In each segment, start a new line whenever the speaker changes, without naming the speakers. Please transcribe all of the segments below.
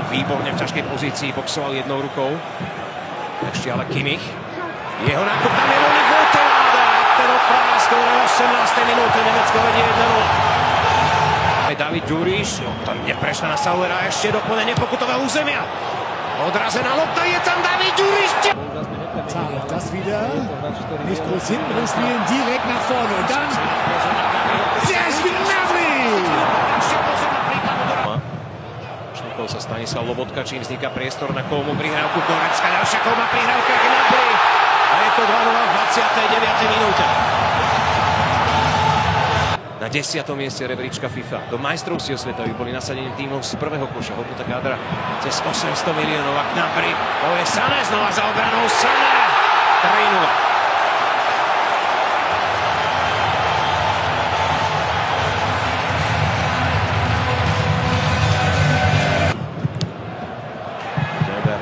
výborne v ťažkej pozícii, boxoval jednou rukou. Ešte ale Kimmich. Jeho nákup, tam je voľný Voltemade. Ten otvára skóre 18. minúte, Nemecko vedie 1-0. Aj David Ďuriš, tam neprešla na Sauera, ešte doplne nepokutového územia. Odrazená lopta, je tam David Ďuriš.
Zahler, das wieder. Nicht groß hinten und spielen direkt nach vorne. Und dann Serge Gnabry!
Šnikol sa Stanislav Lobotka, čím vzniká priestor na Kolmu prihrávku. Gorecka, ďalšia Kolma prihrávka Gnabry. A je to 2-0 v 29. minúte. Na 10. mieste rebríčka FIFA. Do majstrovstiev sveta boli nasadením tímov z prvého koša. Hodnota kádra cez 800 miliónov. A Gnabry, to je Sané znova za obranou. Sané 3-0.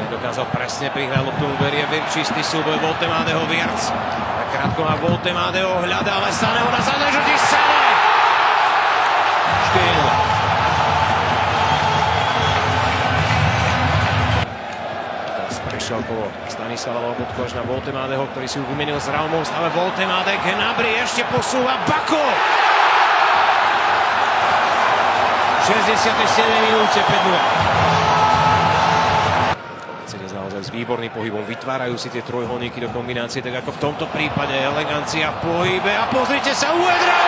Nedokázal presne prihrať loptu, berie čistý súboj Voltemadeho viac. Tak krátko má Voltemadeho, hľadá, ale Saného na zadnej žrti. Sané! 4-0. Teraz prešiel okolo Stanislava Lobotku až na Voltemadeho, ktorý si ju vymenil s Raumom. Stále Voltemade, Gnabry ešte posúva Bako! 67. minúte 5-0. Naozaj s výborným pohybom vytvárajú si tie trojholníky do kombinácie, tak ako v tomto prípade elegancia v pohybe a pozrite sa, Uedra!